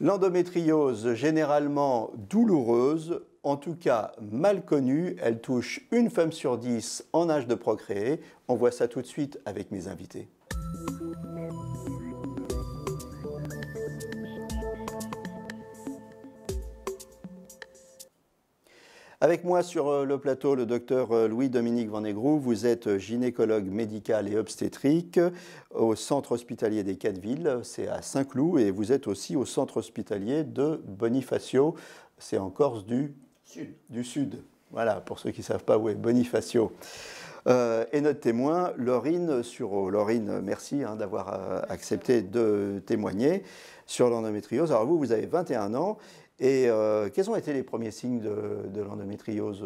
L'endométriose, généralement douloureuse, en tout cas mal connue, elle touche une femme sur 10 en âge de procréer. On voit ça tout de suite avec mes invités. Avec moi sur le plateau, le docteur Louis-Dominique Vanegrou. Vous êtes gynécologue médical et obstétrique au centre hospitalier des Quatre-Villes, c'est à Saint-Cloud, et vous êtes aussi au centre hospitalier de Bonifacio, c'est en Corse du Sud. Voilà, pour ceux qui ne savent pas où est Bonifacio. Et notre témoin, Laurine Sureau. Laurine, merci d'avoir accepté de témoigner sur l'endométriose. Alors vous avez 21 ans. Et quels ont été les premiers signes de l'endométriose?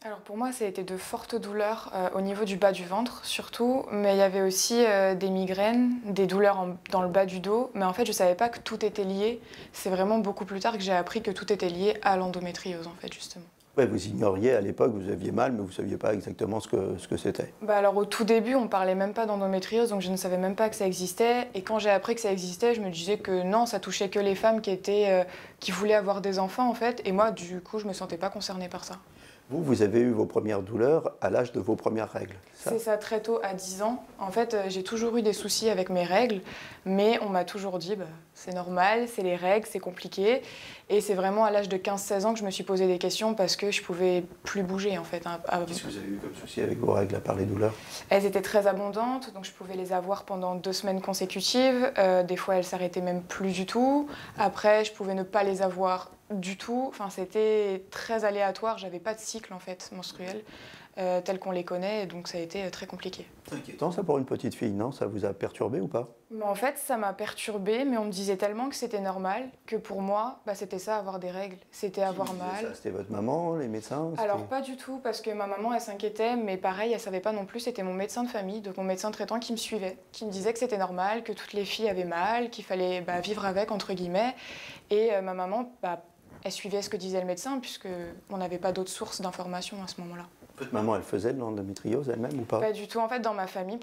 Alors pour moi, ça a été de fortes douleurs au niveau du bas du ventre surtout, mais il y avait aussi des migraines, des douleurs dans le bas du dos, mais en fait je ne savais pas que tout était lié. C'est vraiment beaucoup plus tard que j'ai appris que tout était lié à l'endométriose en fait justement. Ouais, vous ignoriez à l'époque, vous aviez mal, mais vous ne saviez pas exactement ce que c'était. Alors au tout début, on ne parlait même pas d'endométriose, donc je ne savais même pas que ça existait. Et quand j'ai appris que ça existait, je me disais que non, ça touchait que les femmes qui voulaient avoir des enfants en fait. Et moi, du coup, je ne me sentais pas concernée par ça. Vous avez eu vos premières douleurs à l'âge de vos premières règles, c'est ça, très tôt, à 10 ans. En fait, j'ai toujours eu des soucis avec mes règles, mais on m'a toujours dit c'est normal, c'est les règles, c'est compliqué. Et c'est vraiment à l'âge de 15-16 ans que je me suis posé des questions parce que je ne pouvais plus bouger en fait. Qu'est-ce que vous avez eu comme souci avec vos règles à part les douleurs? Elles étaient très abondantes, donc je pouvais les avoir pendant 2 semaines consécutives. Des fois, elles s'arrêtaient même plus du tout. Après, je pouvais ne pas les avoir du tout. Enfin, c'était très aléatoire. J'avais pas de cycle en fait menstruel tel qu'on les connaît, et donc ça a été très compliqué. C'est inquiétant ça pour une petite fille, non? Ça vous a perturbé ou pas? En fait, ça m'a perturbée, mais on me disait tellement que c'était normal que pour moi, c'était ça, avoir des règles. C'était avoir mal. C'était votre maman, les médecins? Alors pas du tout, parce que ma maman, elle s'inquiétait, mais pareil, elle savait pas non plus. C'était mon médecin de famille, donc mon médecin traitant qui me suivait, qui me disait que c'était normal, que toutes les filles avaient mal, qu'il fallait vivre avec, entre guillemets. Et ma maman, elle suivait ce que disait le médecin, puisqu'on n'avait pas d'autres sources d'informations à ce moment-là. Votre maman, elle faisait de l'endométriose elle-même ou pas? Pas du tout. En fait, dans ma famille,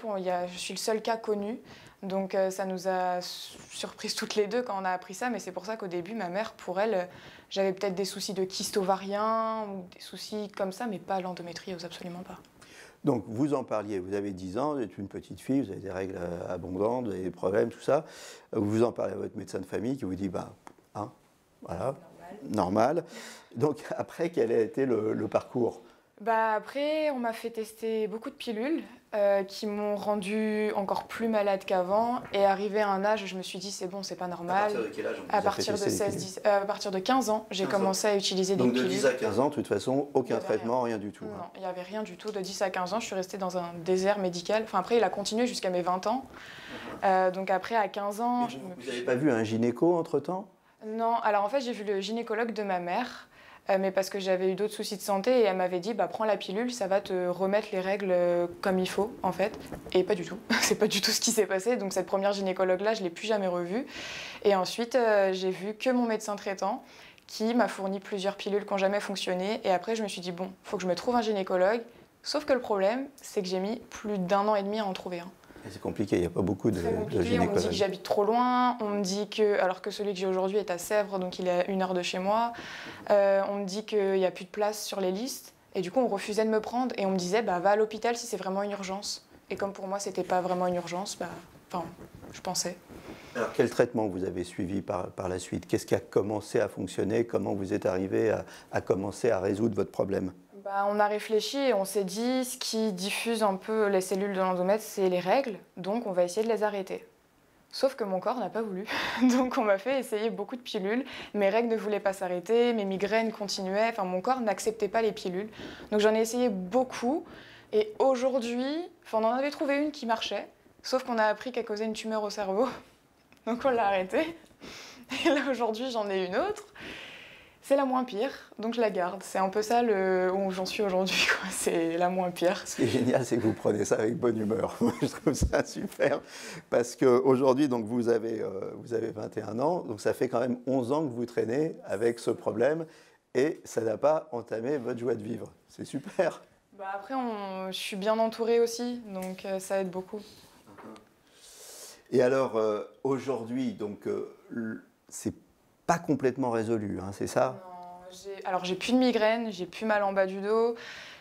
je suis le seul cas connu. Donc ça nous a surprises toutes les deux quand on a appris ça. Mais c'est pour ça qu'au début, ma mère, pour elle, j'avais peut-être des soucis de kyste ovarien ou des soucis comme ça, mais pas l'endométriose, absolument pas. Donc vous en parliez, vous avez 10 ans, vous êtes une petite fille, vous avez des règles abondantes, vous avez des problèmes, tout ça. Vous en parlez à votre médecin de famille qui vous dit, voilà, normal. Donc après, quel a été le parcours? Après, on m'a fait tester beaucoup de pilules qui m'ont rendue encore plus malade qu'avant. Et arrivé à un âge, je me suis dit, c'est bon, c'est pas normal. À partir de quel âge à partir de 15 ans, j'ai commencé à utiliser des pilules. Donc de 10 à 15 ans, de toute façon, aucun traitement, rien du tout. Non, il n'y avait rien du tout. De 10 à 15 ans, je suis restée dans un désert médical. Enfin, après, il a continué jusqu'à mes 20 ans. Donc après, à 15 ans... Vous n'avez pas vu un gynéco entre-temps? Non, alors en fait, j'ai vu le gynécologue de ma mère. Mais parce que j'avais eu d'autres soucis de santé et elle m'avait dit prends la pilule, ça va te remettre les règles comme il faut en fait. Et pas du tout, c'est pas du tout ce qui s'est passé. Donc cette première gynécologue là, je l'ai plus jamais revue. Et ensuite j'ai vu que mon médecin traitant qui m'a fourni plusieurs pilules qui n'ont jamais fonctionné. Et après je me suis dit bon, faut que je me trouve un gynécologue. Sauf que le problème, c'est que j'ai mis plus d'1 an et demi à en trouver un. C'est compliqué, il n'y a pas beaucoup de gynécologues. On me dit que j'habite trop loin, on me dit alors que celui que j'ai aujourd'hui est à Sèvres, donc il est à 1 heure de chez moi. On me dit qu'il n'y a plus de place sur les listes. Et du coup, on refusait de me prendre et on me disait va à l'hôpital si c'est vraiment une urgence. Et comme pour moi, c'était pas vraiment une urgence, je pensais. Alors, quel traitement vous avez suivi par la suite? Qu'est-ce qui a commencé à fonctionner? Comment vous êtes arrivé à commencer à résoudre votre problème? On a réfléchi et on s'est dit ce qui diffuse un peu les cellules de l'endomètre, c'est les règles, donc on va essayer de les arrêter. Sauf que mon corps n'a pas voulu, donc on m'a fait essayer beaucoup de pilules, mes règles ne voulaient pas s'arrêter, mes migraines continuaient, mon corps n'acceptait pas les pilules. Donc j'en ai essayé beaucoup et aujourd'hui, on en avait trouvé une qui marchait, sauf qu'on a appris qu'elle causait une tumeur au cerveau, donc on l'a arrêtée. Et là aujourd'hui j'en ai une autre. C'est la moins pire, donc je la garde. C'est un peu ça où j'en suis aujourd'hui, c'est la moins pire. Ce qui est génial, c'est que vous prenez ça avec bonne humeur. Je trouve ça super, parce qu'aujourd'hui, vous avez 21 ans, donc ça fait quand même 11 ans que vous traînez avec ce problème, et ça n'a pas entamé votre joie de vivre. C'est super. Après, je suis bien entourée aussi, donc ça aide beaucoup. Et alors, aujourd'hui, c'est pas complètement résolu, hein, c'est ça? Alors j'ai plus de migraine, j'ai plus mal en bas du dos,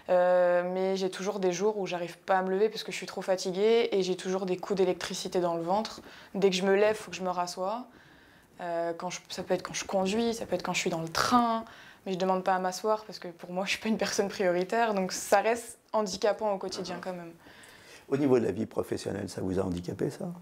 mais j'ai toujours des jours où j'arrive pas à me lever parce que je suis trop fatiguée et j'ai toujours des coups d'électricité dans le ventre. Dès que je me lève, il faut que je me rassoie. Ça peut être quand je conduis, ça peut être quand je suis dans le train, mais je demande pas à m'asseoir parce que pour moi je suis pas une personne prioritaire, donc ça reste handicapant au quotidien quand même. Au niveau de la vie professionnelle, ça vous a handicapé, ça?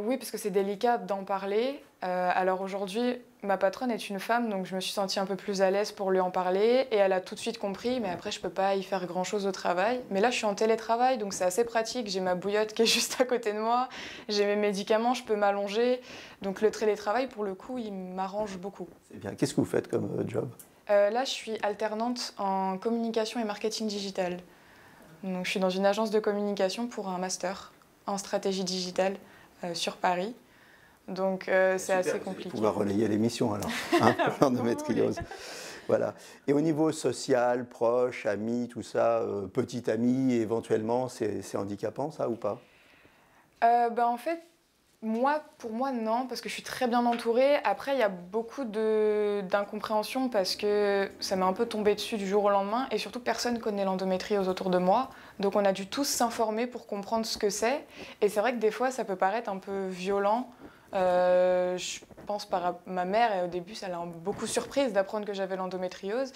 Oui, parce que c'est délicat d'en parler. Alors aujourd'hui, ma patronne est une femme, donc je me suis sentie un peu plus à l'aise pour lui en parler. Et elle a tout de suite compris, mais après, je peux pas y faire grand-chose au travail. Mais là, je suis en télétravail, donc c'est assez pratique. J'ai ma bouillotte qui est juste à côté de moi. J'ai mes médicaments, je peux m'allonger. Donc le télétravail, pour le coup, il m'arrange beaucoup. C'est bien. Qu'est-ce que vous faites comme job? Là, je suis alternante en communication et marketing digital. Donc je suis dans une agence de communication pour un master en stratégie digitale. Sur Paris. Donc c'est assez compliqué. Vous allez pouvoir relayer l'émission alors, hein, pour l'endométriose. Voilà. Et au niveau social, proche, amis, tout ça, petit ami éventuellement, c'est handicapant ça ou pas? En fait, pour moi, non, parce que je suis très bien entourée. Après, il y a beaucoup d'incompréhension parce que ça m'est un peu tombé dessus du jour au lendemain et surtout, personne ne connaît l'endométriose autour de moi. Donc, on a dû tous s'informer pour comprendre ce que c'est. Et c'est vrai que des fois, ça peut paraître un peu violent. Je pense par ma mère, et au début, ça l'a beaucoup surprise d'apprendre que j'avais l'endométriose.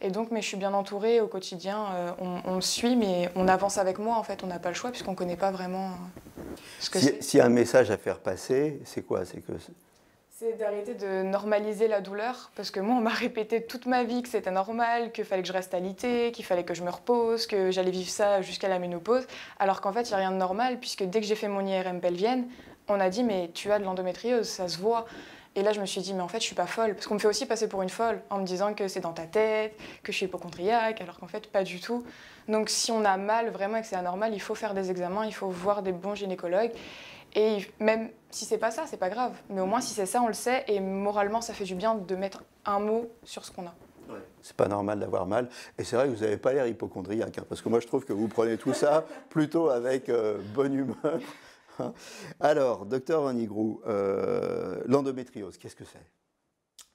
Et donc, mais je suis bien entourée au quotidien. On me suit, mais on avance avec moi. En fait, on n'a pas le choix puisqu'on ne connaît pas vraiment ce que c'est. S'il y a un message à faire passer, c'est quoi? C'est d'arrêter de normaliser la douleur, parce que moi, on m'a répété toute ma vie que c'était normal, qu'il fallait que je reste alitée, qu'il fallait que je me repose, que j'allais vivre ça jusqu'à la ménopause, alors qu'en fait, il n'y a rien de normal, puisque dès que j'ai fait mon IRM pelvienne, on a dit « mais tu as de l'endométriose, ça se voit ». Et là, je me suis dit « mais en fait, je suis pas folle », parce qu'on me fait aussi passer pour une folle, en me disant que c'est dans ta tête, que je suis hypocondriaque, alors qu'en fait, pas du tout. Donc si on a mal vraiment et que c'est anormal, il faut faire des examens, il faut voir des bons gynécologues. Et même si c'est pas ça, c'est pas grave. Mais au moins, si c'est ça, on le sait. Et moralement, ça fait du bien de mettre un mot sur ce qu'on a. Ouais. C'est pas normal d'avoir mal. Et c'est vrai que vous n'avez pas l'air hypochondriaque, hein, parce que moi, je trouve que vous prenez tout ça plutôt avec bonne humeur. Alors, docteur Van Igrou, l'endométriose, qu'est-ce que c'est?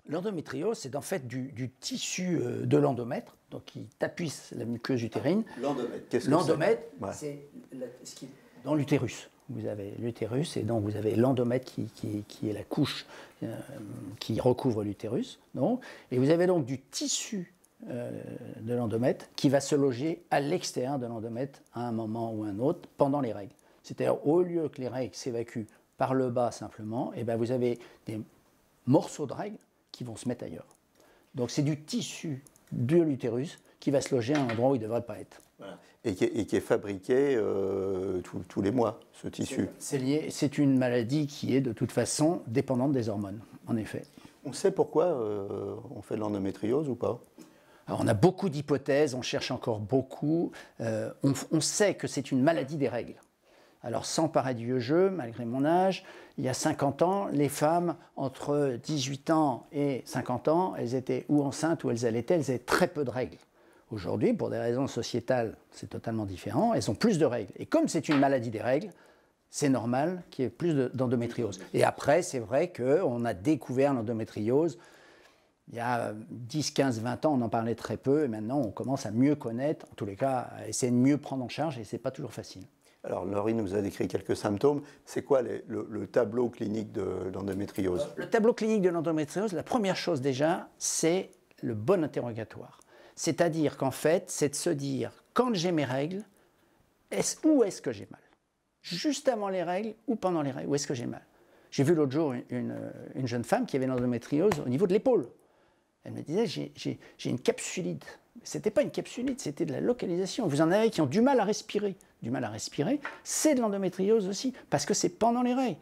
L'endométriose, c'est en fait du tissu de l'endomètre, donc qui tapisse la muqueuse utérine. L'endomètre, qu'est-ce que c'est? L'endomètre, Ouais. c'est ce qui est dans l'utérus. Vous avez l'utérus et donc vous avez l'endomètre qui est la couche qui recouvre l'utérus. Et vous avez donc du tissu de l'endomètre qui va se loger à l'extérieur de l'endomètre à un moment ou un autre pendant les règles. C'est-à-dire au lieu que les règles s'évacuent par le bas simplement, et ben vous avez des morceaux de règles qui vont se mettre ailleurs. Donc c'est du tissu de l'utérus qui va se loger à un endroit où il ne devrait pas être. Voilà. Et qui est fabriqué tous les mois, ce tissu. C'est une maladie qui est de toute façon dépendante des hormones, en effet. On sait pourquoi on fait de l'endométriose ou pas? Alors on a beaucoup d'hypothèses, on cherche encore beaucoup. On sait que c'est une maladie des règles. Alors sans pareil vieux jeu, malgré mon âge, il y a 50 ans, les femmes entre 18 ans et 50 ans, elles étaient ou enceintes ou elles allaitaient, elles avaient très peu de règles. Aujourd'hui, pour des raisons sociétales, c'est totalement différent, elles ont plus de règles. Et comme c'est une maladie des règles, c'est normal qu'il y ait plus d'endométriose. Et après, c'est vrai qu'on a découvert l'endométriose. Il y a 10, 15, 20 ans, on en parlait très peu, et maintenant on commence à mieux connaître, en tous les cas, à essayer de mieux prendre en charge, et ce n'est pas toujours facile. Alors, Laurine nous a décrit quelques symptômes. C'est quoi le tableau clinique de l'endométriose? Le tableau clinique de l'endométriose, la première chose déjà, c'est le bon interrogatoire. C'est-à-dire qu'en fait, c'est de se dire, quand j'ai mes règles, où est-ce que j'ai mal? Juste avant les règles ou pendant les règles, où est-ce que j'ai mal? J'ai vu l'autre jour une jeune femme qui avait l'endométriose au niveau de l'épaule. Elle me disait, j'ai une capsulite. Ce n'était pas une capsulite, c'était de la localisation. Vous en avez qui ont du mal à respirer. Du mal à respirer, c'est de l'endométriose aussi, parce que c'est pendant les règles.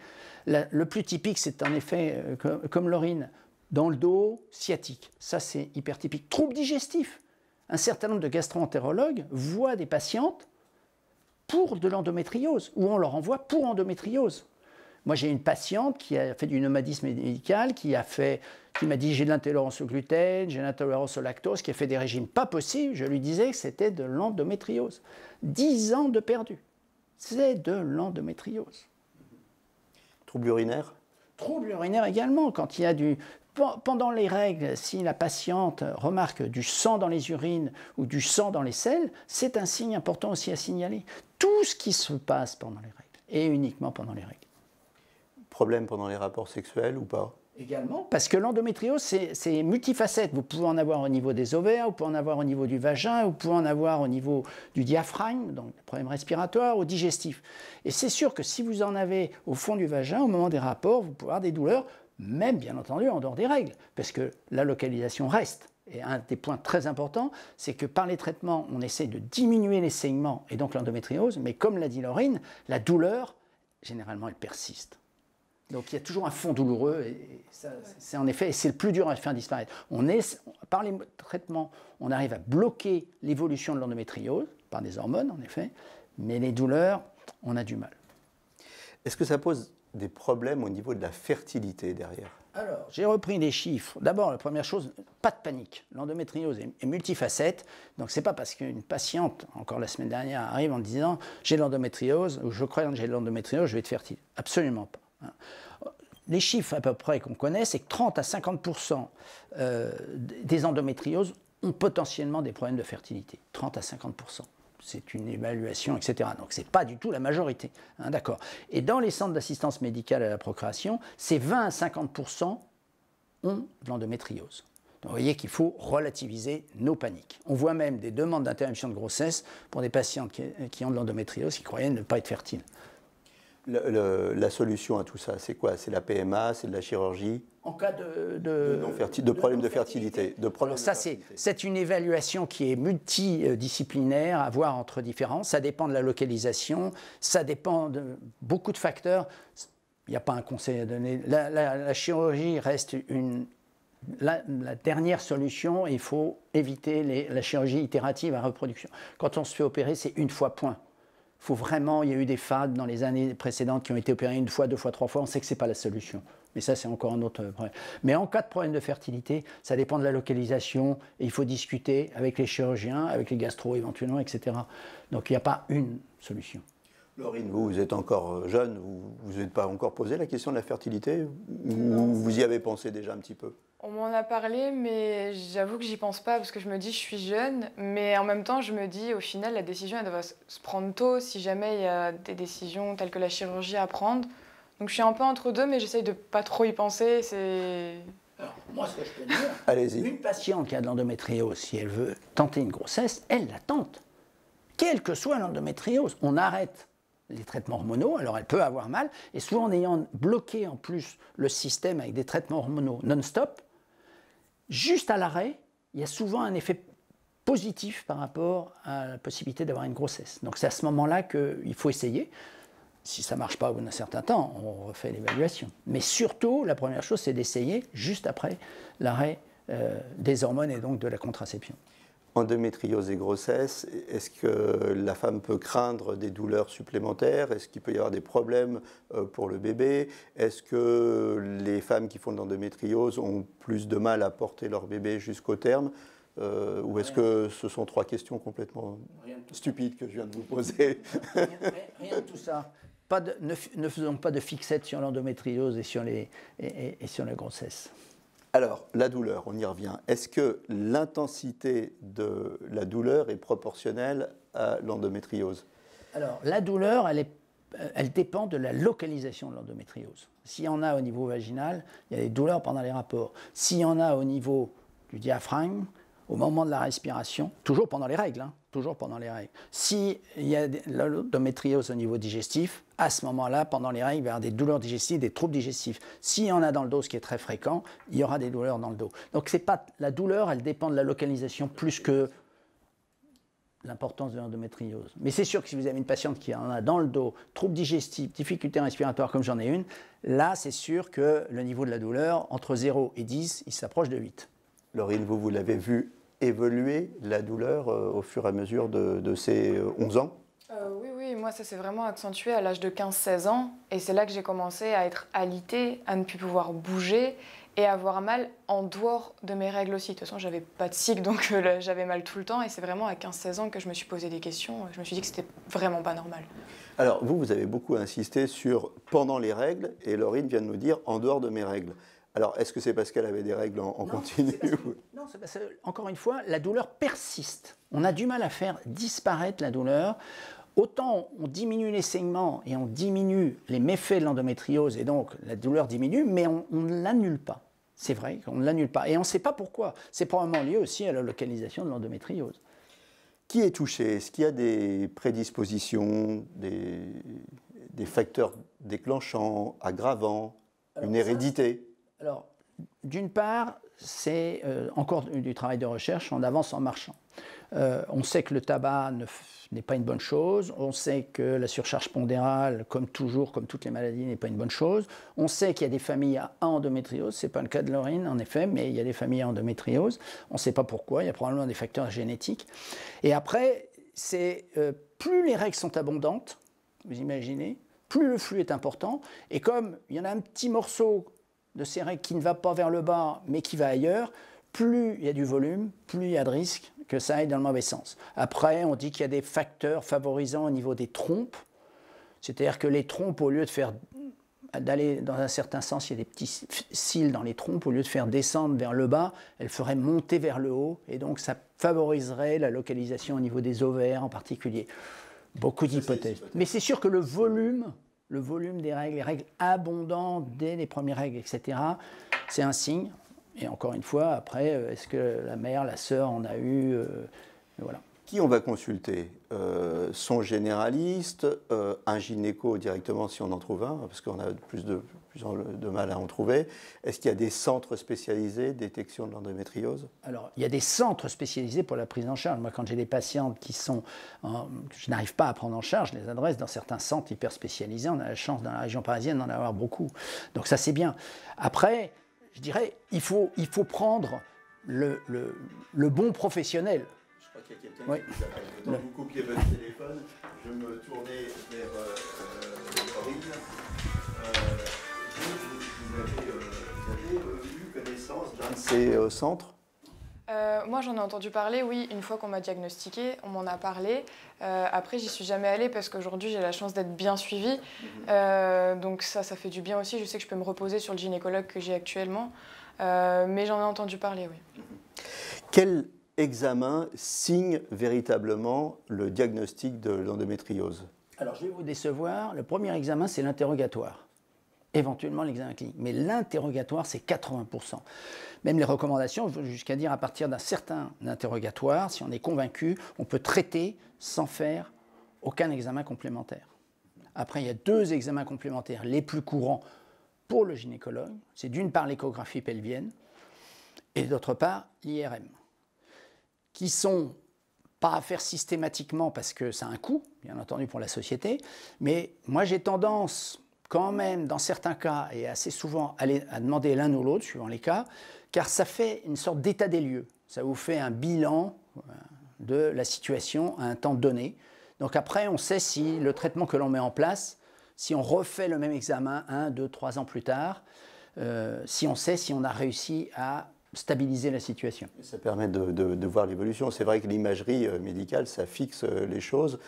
Le plus typique, c'est en effet, comme Laurine, dans le dos, sciatique. Ça, c'est hyper typique. Troubles digestifs. Un certain nombre de gastro-entérologues voient des patientes pour de l'endométriose, ou on leur envoie pour endométriose. Moi, j'ai une patiente qui a fait du nomadisme médical, qui m'a dit j'ai de l'intolérance au gluten, j'ai de l'intolérance au lactose, qui a fait des régimes pas possibles. Je lui disais que c'était de l'endométriose. 10 ans de perdu. C'est de l'endométriose. Troubles urinaires? Troubles urinaires également, quand il y a pendant les règles, si la patiente remarque du sang dans les urines ou du sang dans les selles, c'est un signe important aussi à signaler. Tout ce qui se passe pendant les règles, et uniquement pendant les règles. Problème pendant les rapports sexuels ou pas? Également, parce que l'endométriose, c'est multifacette. Vous pouvez en avoir au niveau des ovaires, vous pouvez en avoir au niveau du vagin, vous pouvez en avoir au niveau du diaphragme, donc des problèmes respiratoires, ou digestifs. Et c'est sûr que si vous en avez au fond du vagin, au moment des rapports, vous pouvez avoir des douleurs, même bien entendu en dehors des règles, parce que la localisation reste. Et un des points très importants, c'est que par les traitements, on essaie de diminuer les saignements et donc l'endométriose, mais comme l'a dit Laurine, la douleur, généralement, elle persiste. Donc il y a toujours un fond douloureux, et c'est en effet, c'est le plus dur à faire disparaître. Par les traitements, on arrive à bloquer l'évolution de l'endométriose, par des hormones en effet, mais les douleurs, on a du mal. Est-ce que ça pose des problèmes au niveau de la fertilité derrière? Alors, j'ai repris les chiffres. D'abord, la première chose, pas de panique. L'endométriose est multifacette, donc ce n'est pas parce qu'une patiente, encore la semaine dernière, arrive en disant « j'ai l'endométriose » ou « je crois que j'ai l'endométriose, je vais être fertile ». Absolument pas. Les chiffres à peu près qu'on connaît, c'est que 30 à 50% des endométrioses ont potentiellement des problèmes de fertilité. 30 à 50%. C'est une évaluation, etc. Donc ce n'est pas du tout la majorité. Hein, d'accord. Et dans les centres d'assistance médicale à la procréation, c'est 20 à 50% ont de l'endométriose. Donc vous voyez qu'il faut relativiser nos paniques. On voit même des demandes d'interruption de grossesse pour des patientes qui ont de l'endométriose, qui croyaient ne pas être fertiles. La solution à tout ça, c'est quoi? C'est la PMA, c'est de la chirurgie? En cas de problème de fertilité. C'est une évaluation qui est multidisciplinaire, à voir entre différents. Ça dépend de la localisation, ça dépend de beaucoup de facteurs. Il n'y a pas un conseil à donner. La chirurgie reste la dernière solution. Il faut éviter la chirurgie itérative à reproduction. Quand on se fait opérer, c'est une fois point. Faut vraiment, il y a eu des FAD dans les années précédentes qui ont été opérés une fois, deux fois, trois fois. On sait que ce n'est pas la solution. Mais ça, c'est encore un autre problème. Mais en cas de problème de fertilité, ça dépend de la localisation. Et il faut discuter avec les chirurgiens, avec les gastro éventuellement, etc. Donc il n'y a pas une solution. Laurine, vous êtes encore jeune, vous n'êtes pas encore posé la question de la fertilité? Ou vous y avez pensé déjà un petit peu? On m'en a parlé, mais j'avoue que j'y pense pas parce que je me dis je suis jeune, mais en même temps je me dis au final la décision elle doit se prendre tôt si jamais il y a des décisions telles que la chirurgie à prendre. Donc je suis un peu entre deux, mais j'essaye de pas trop y penser. Alors, moi ce que je peux dire, allez-y. Une patiente qui a de l'endométriose, si elle veut tenter une grossesse, elle la tente. Quelle que soit l'endométriose, on arrête les traitements hormonaux, alors elle peut avoir mal, et souvent en ayant bloqué en plus le système avec des traitements hormonaux non-stop, juste à l'arrêt, il y a souvent un effet positif par rapport à la possibilité d'avoir une grossesse. Donc c'est à ce moment-là qu'il faut essayer. Si ça ne marche pas au bout d'un certain temps, on refait l'évaluation. Mais surtout, la première chose, c'est d'essayer juste après l'arrêt des hormones et donc de la contraception. Endométriose et grossesse, est-ce que la femme peut craindre des douleurs supplémentaires? Est-ce qu'il peut y avoir des problèmes pour le bébé? Est-ce que les femmes qui font de l'endométriose ont plus de mal à porter leur bébé jusqu'au terme? Ou est-ce que ce sont trois questions complètement stupides que je viens de vous poser? Rien de tout ça. Ne faisons pas de fixette sur l'endométriose et sur la grossesse. Alors, la douleur, on y revient. Est-ce que l'intensité de la douleur est proportionnelle à l'endométriose? Alors, la douleur, elle dépend de la localisation de l'endométriose. S'il y en a au niveau vaginal, il y a des douleurs pendant les rapports. S'il y en a au niveau du diaphragme, au moment de la respiration, toujours pendant les règles, toujours pendant les règles. S'il y a de l'endométriose au niveau digestif, à ce moment-là, pendant les règles, il va y avoir des douleurs digestives, des troubles digestifs. S'il y en a dans le dos, ce qui est très fréquent, il y aura des douleurs dans le dos. Donc c'est pas la douleur, elle dépend de la localisation plus que l'importance de l'endométriose. Mais c'est sûr que si vous avez une patiente qui en a dans le dos, troubles digestifs, difficultés respiratoires comme j'en ai une, là c'est sûr que le niveau de la douleur, entre 0 et 10, il s'approche de 8. Laurine, vous l'avez vu évoluer, la douleur, au fur et à mesure de ces 11 ans? Oui, Oui, moi, ça s'est vraiment accentué à l'âge de 15-16 ans. Et c'est là que j'ai commencé à être alitée, à ne plus pouvoir bouger et à avoir mal en dehors de mes règles aussi. De toute façon, j'avais pas de cycle, donc j'avais mal tout le temps. Et c'est vraiment à 15-16 ans que je me suis posé des questions. Je me suis dit que c'était vraiment pas normal. Alors, vous avez beaucoup insisté sur pendant les règles, et Laurine vient de nous dire en dehors de mes règles. Alors, est-ce que c'est parce qu'elle avait des règles en continu Non, c'est parce que, encore une fois, la douleur persiste. On a du mal à faire disparaître la douleur. Autant on diminue les saignements et on diminue les méfaits de l'endométriose, et donc la douleur diminue, mais on ne l'annule pas. C'est vrai qu'on ne l'annule pas. Et on ne sait pas pourquoi. C'est probablement lié aussi à la localisation de l'endométriose. Qui est touché? Est-ce qu'il y a des prédispositions, des facteurs déclenchants, aggravants, une hérédité? Alors, d'une part, c'est encore du travail de recherche, on avance en marchant. On sait que le tabac n'est pas une bonne chose, on sait que la surcharge pondérale, comme toujours, comme toutes les maladies, n'est pas une bonne chose. On sait qu'il y a des familles à endométriose, ce n'est pas le cas de Laurine en effet, mais il y a des familles à endométriose. On ne sait pas pourquoi, il y a probablement des facteurs génétiques. Et après, plus les règles sont abondantes, vous imaginez, plus le flux est important. Et comme il y en a un petit morceau de ces règles qui ne va pas vers le bas, mais qui va ailleurs, plus il y a du volume, plus il y a de risque que ça aille dans le mauvais sens. Après, on dit qu'il y a des facteurs favorisants au niveau des trompes, c'est-à-dire que les trompes, au lieu d'aller dans un certain sens, il y a des petits cils dans les trompes, au lieu de faire descendre vers le bas, elles feraient monter vers le haut, et donc ça favoriserait la localisation au niveau des ovaires en particulier. Beaucoup d'hypothèses. Mais c'est sûr que le volume des règles, les règles abondantes dès les premières règles, etc., c'est un signe. Et encore une fois, après, est-ce que la mère, la sœur en a eu voilà. Qui on va consulter? Son généraliste, un gynéco directement si on en trouve un, parce qu'on a plus de mal à en trouver. Est-ce qu'il y a des centres spécialisés, détection de l'endométriose? Alors, il y a des centres spécialisés pour la prise en charge. Moi, quand j'ai des patientes que je n'arrive pas à prendre en charge, je les adresse dans certains centres hyper spécialisés. On a la chance dans la région parisienne d'en avoir beaucoup. Donc ça, c'est bien. Après, je dirais, il faut prendre le bon professionnel. Je crois qu'il y a quelqu'un qui vous appelle. Le temps que vous coupiez votre téléphone, je me tournais vers Laurine. Vous avez eu connaissance d'un de ces centres? Moi, j'en ai entendu parler, oui, une fois qu'on m'a diagnostiqué, on m'en a parlé. Après, j'y suis jamais allée parce qu'aujourd'hui, j'ai la chance d'être bien suivie. Donc ça fait du bien aussi. Je sais que je peux me reposer sur le gynécologue que j'ai actuellement. Mais j'en ai entendu parler, oui. Quel examen signe véritablement le diagnostic de l'endométriose? Alors, je vais vous décevoir. Le premier examen, c'est l'interrogatoire. Éventuellement l'examen clinique. Mais l'interrogatoire, c'est 80%. Même les recommandations, jusqu'à dire à partir d'un certain interrogatoire, si on est convaincu, on peut traiter sans faire aucun examen complémentaire. Après, il y a 2 examens complémentaires les plus courants pour le gynécologue. C'est d'une part l'échographie pelvienne et d'autre part l'IRM, qui sont pas à faire systématiquement parce que ça a un coût, bien entendu pour la société, mais moi j'ai tendance quand même, dans certains cas, et assez souvent, à demander l'un ou l'autre, suivant les cas, car ça fait une sorte d'état des lieux. Ça vous fait un bilan de la situation à un temps donné. Donc après, on sait si le traitement que l'on met en place, si on refait le même examen 1, 2, 3 ans plus tard, si on sait si on a réussi à stabiliser la situation. Ça permet de voir l'évolution. C'est vrai que l'imagerie médicale, ça fixe les choses,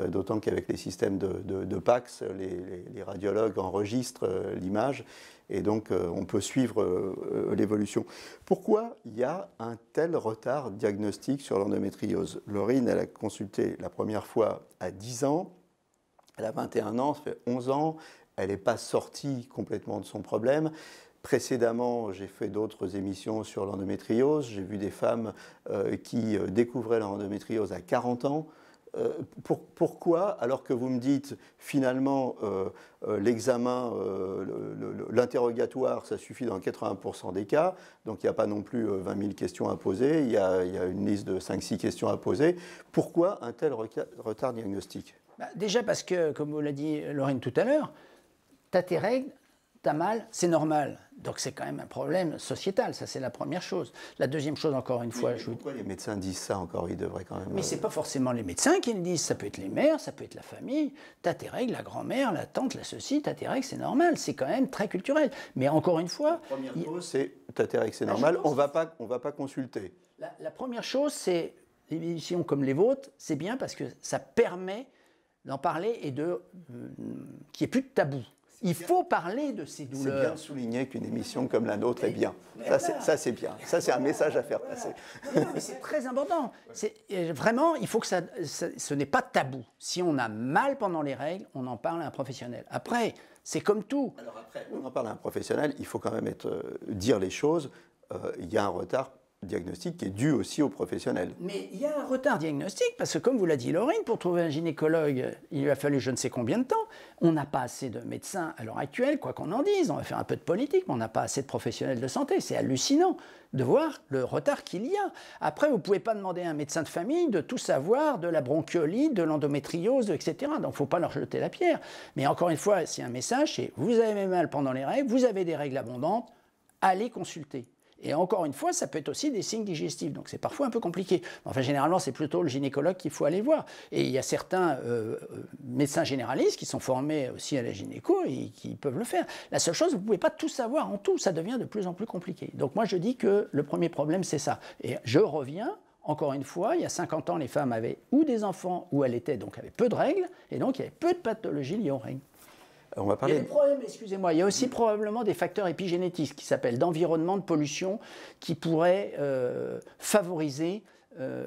d'autant qu'avec les systèmes de PACS, les radiologues enregistrent l'image et donc on peut suivre l'évolution. Pourquoi il y a un tel retard diagnostique sur l'endométriose? Laurine, elle a consulté la première fois à 10 ans, elle a 21 ans, ça fait 11 ans, elle n'est pas sortie complètement de son problème. Précédemment, j'ai fait d'autres émissions sur l'endométriose. J'ai vu des femmes qui découvraient l'endométriose à 40 ans. Pourquoi, alors que vous me dites finalement l'examen, l'interrogatoire, ça suffit dans 80% des cas, donc il n'y a pas non plus 20 000 questions à poser, il y a une liste de 5-6 questions à poser. Pourquoi un tel retard diagnostique? Déjà parce que, comme vous l'a dit Laurine tout à l'heure, tu as tes règles, t'as mal, c'est normal. Donc c'est quand même un problème sociétal, ça c'est la première chose. La deuxième chose, encore une fois... Pourquoi les médecins disent ça encore? Ils devraient quand même... Mais ce n'est pas forcément les médecins qui le disent, ça peut être les mères, ça peut être la famille. T'as tes règles, la grand-mère, la tante, la ceci, t'as tes règles, c'est normal, c'est quand même très culturel. Mais encore une fois... La première chose, c'est t'as tes règles, c'est normal, on va pas consulter. La première chose, c'est, les émissions comme les vôtres, c'est bien parce que ça permet d'en parler et qu'il n'y ait plus de tabou. Il faut parler de ces douleurs. C'est bien de souligner qu'une émission comme la nôtre est bien. Ça, c'est bien. Ça, c'est un message à faire passer. Non, mais c'est très important. Vraiment, il faut que ce n'est pas tabou. Si on a mal pendant les règles, on en parle à un professionnel. Après, c'est comme tout. Alors après, on en parle à un professionnel, il faut quand même dire les choses. Il y a un retard diagnostic qui est dû aussi aux professionnels. Mais il y a un retard diagnostique, parce que comme vous l'a dit Laurine, pour trouver un gynécologue, il lui a fallu je ne sais combien de temps. On n'a pas assez de médecins à l'heure actuelle, quoi qu'on en dise. On va faire un peu de politique, mais on n'a pas assez de professionnels de santé. C'est hallucinant de voir le retard qu'il y a. Après, vous ne pouvez pas demander à un médecin de famille de tout savoir, de la bronchiolite, de l'endométriose, etc. Donc il ne faut pas leur jeter la pierre. Mais encore une fois, c'est un message, c'est vous avez mal pendant les règles, vous avez des règles abondantes, allez consulter. Et encore une fois, ça peut être aussi des signes digestifs, donc c'est parfois un peu compliqué. Enfin, généralement, c'est plutôt le gynécologue qu'il faut aller voir. Et il y a certains médecins généralistes qui sont formés aussi à la gynéco et qui peuvent le faire. La seule chose, vous ne pouvez pas tout savoir en tout, ça devient de plus en plus compliqué. Donc moi, je dis que le premier problème, c'est ça. Et je reviens, encore une fois, il y a 50 ans, les femmes avaient ou des enfants, ou elles étaient, donc avaient peu de règles, et donc il y avait peu de pathologies liées aux règles. On va parler... Il y a des problèmes, excusez-moi, il y a aussi probablement des facteurs épigénétiques qui s'appellent d'environnement, de pollution, qui pourraient favoriser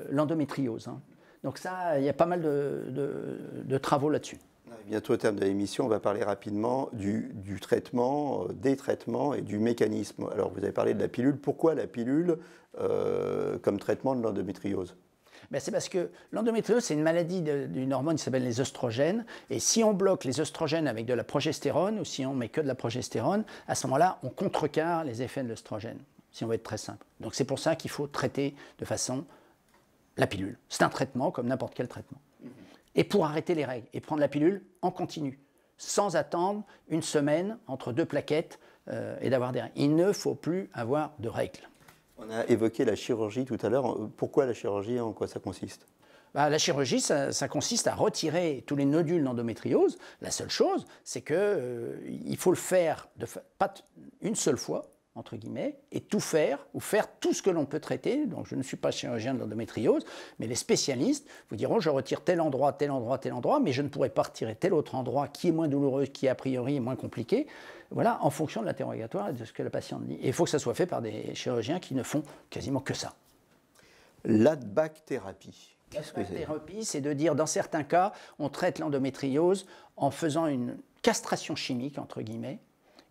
l'endométriose. Hein. Donc ça, il y a pas mal de travaux là-dessus. Bientôt au terme de l'émission, on va parler rapidement du traitement, des traitements et du mécanisme. Alors vous avez parlé de la pilule. Pourquoi la pilule comme traitement de l'endométriose ? Ben c'est parce que l'endométriose, c'est une maladie d'une hormone qui s'appelle les œstrogènes. Et si on bloque les œstrogènes avec de la progestérone, ou si on met que de la progestérone, à ce moment-là, on contrecarre les effets de l'œstrogène, si on veut être très simple. Donc c'est pour ça qu'il faut traiter de façon la pilule. C'est un traitement comme n'importe quel traitement. Et pour arrêter les règles, et prendre la pilule en continu, sans attendre une semaine entre deux plaquettes et d'avoir des règles. Il ne faut plus avoir de règles. On a évoqué la chirurgie tout à l'heure. Pourquoi la chirurgie? En quoi ça consiste? La chirurgie, ça consiste à retirer tous les nodules d'endométriose. La seule chose, c'est qu'il faut le faire pas une seule fois, entre guillemets, et tout faire, ou faire tout ce que l'on peut traiter. Donc je ne suis pas chirurgien de l'endométriose, mais les spécialistes vous diront je retire tel endroit, tel endroit, tel endroit, mais je ne pourrais pas retirer tel autre endroit qui est moins douloureux, qui a priori est moins compliqué. Voilà, en fonction de l'interrogatoire et de ce que la patiente dit. Et il faut que ça soit fait par des chirurgiens qui ne font quasiment que ça. L'adbac-thérapie. L'adbac-thérapie, c'est de dire, dans certains cas, on traite l'endométriose en faisant une castration chimique, entre guillemets,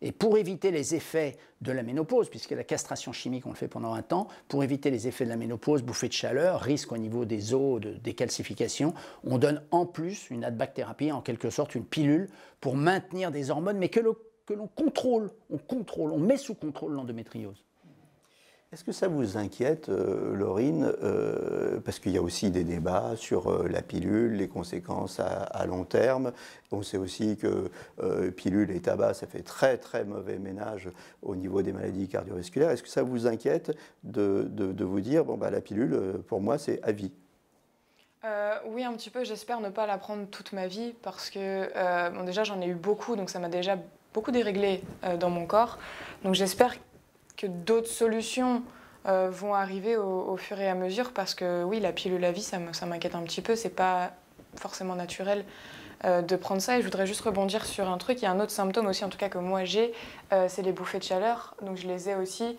et pour éviter les effets de la ménopause, puisque la castration chimique, on le fait pendant un temps, pour éviter les effets de la ménopause, bouffée de chaleur, risque au niveau des os, de décalcification, on donne en plus une adbac-thérapie, en quelque sorte une pilule, pour maintenir des hormones, mais que l'on contrôle, on met sous contrôle l'endométriose. Est-ce que ça vous inquiète, Laurine, parce qu'il y a aussi des débats sur la pilule, les conséquences à long terme. On sait aussi que pilule et tabac, ça fait très très mauvais ménage au niveau des maladies cardiovasculaires. Est-ce que ça vous inquiète de vous dire, bon, bah, la pilule, pour moi, c'est à vie? Oui, un petit peu. J'espère ne pas la prendre toute ma vie parce que bon, déjà, j'en ai eu beaucoup, donc ça m'a déjà beaucoup déréglé dans mon corps. Donc j'espère que d'autres solutions vont arriver au fur et à mesure parce que oui, la pilule à vie, ça m'inquiète un petit peu. C'est pas forcément naturel de prendre ça. Et je voudrais juste rebondir sur un truc. Il y a un autre symptôme aussi, en tout cas que moi j'ai, c'est les bouffées de chaleur. Donc je les ai aussi.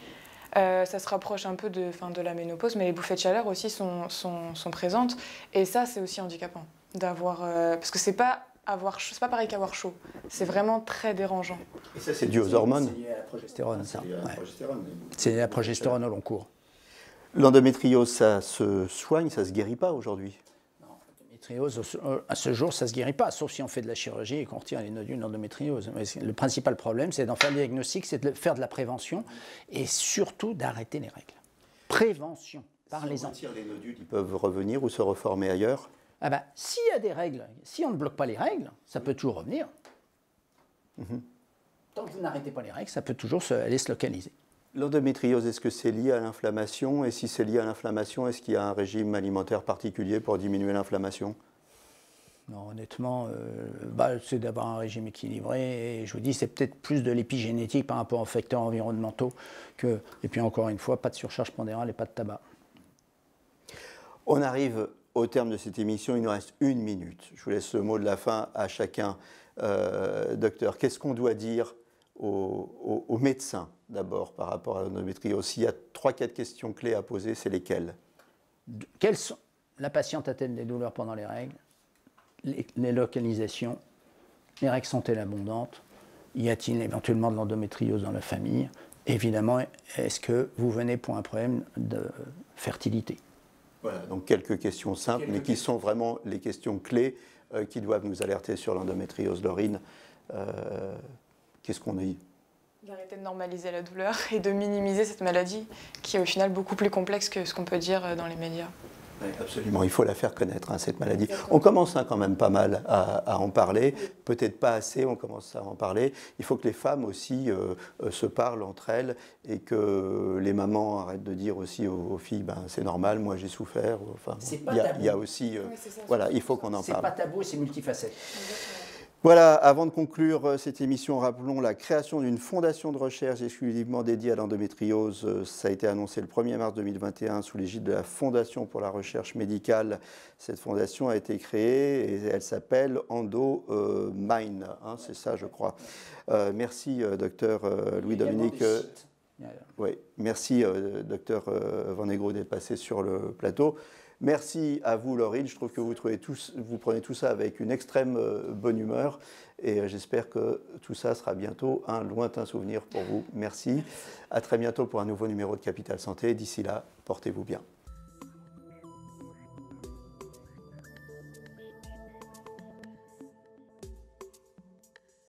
Ça se rapproche un peu de la ménopause, mais les bouffées de chaleur aussi sont présentes. Et ça, c'est aussi handicapant d'avoir, parce que c'est pas pareil qu'avoir chaud. C'est vraiment très dérangeant. Et ça, c'est dû aux hormones? C'est lié à la progestérone, ça. C'est la progestérone au long cours. L'endométriose, ça se soigne, ça ne se guérit pas aujourd'hui? Non, l'endométriose, à ce jour, ça ne se guérit pas, sauf si on fait de la chirurgie et qu'on retire les nodules d'endométriose. Le principal problème, c'est d'en faire le diagnostic, c'est de faire de la prévention et surtout d'arrêter les règles. Prévention, parlez-en. Si on retire les nodules, ils peuvent revenir ou se reformer ailleurs? Ah ben, s'il y a des règles, si on ne bloque pas les règles, ça peut toujours revenir. Tant que vous n'arrêtez pas les règles, ça peut toujours aller se localiser. L'endométriose, est-ce que c'est lié à l'inflammation? Et si c'est lié à l'inflammation, est-ce qu'il y a un régime alimentaire particulier pour diminuer l'inflammation? Non, honnêtement, c'est d'avoir un régime équilibré. Et je vous dis, c'est peut-être plus de l'épigénétique par rapport aux facteurs environnementaux que. Et puis encore une fois, pas de surcharge pondérale et pas de tabac. On arrive au terme de cette émission, il nous reste 1 minute. Je vous laisse le mot de la fin à chacun. Docteur, qu'est-ce qu'on doit dire aux médecins d'abord par rapport à l'endométriose? S'il y a 3-4 questions clés à poser, c'est lesquelles? La patiente a-t-elle des douleurs pendant les règles? Les localisations? Les règles sont-elles abondantes? Y a-t-il éventuellement de l'endométriose dans la famille? Évidemment, est-ce que vous venez pour un problème de fertilité? Voilà, donc quelques questions simples, mais qui sont vraiment les questions clés qui doivent nous alerter sur l'endométriose. Laurine, qu'est-ce qu'on dit? D'arrêter de normaliser la douleur et de minimiser cette maladie qui est au final beaucoup plus complexe que ce qu'on peut dire dans les médias. Oui, absolument, il faut la faire connaître, hein, cette maladie. On commence quand même pas mal à en parler, peut-être pas assez, on commence à en parler. Il faut que les femmes aussi se parlent entre elles et que les mamans arrêtent de dire aussi aux filles, ben, c'est normal, moi j'ai souffert. Enfin, il y a aussi, voilà, il faut qu'on en parle. C'est pas tabou, c'est multifacette. Voilà, avant de conclure cette émission, rappelons la création d'une fondation de recherche exclusivement dédiée à l'endométriose. Ça a été annoncé le 1er mars 2021 sous l'égide de la Fondation pour la recherche médicale. Cette fondation a été créée et elle s'appelle EndoMine, hein, c'est ça je crois. Merci docteur Louis-Dominique. Oui, merci docteur Vanegro d'être passé sur le plateau. Merci à vous, Laurine. Je trouve que vous prenez tout ça avec une extrême bonne humeur et j'espère que tout ça sera bientôt un lointain souvenir pour vous. Merci. À très bientôt pour un nouveau numéro de Capital Santé. D'ici là, portez-vous bien.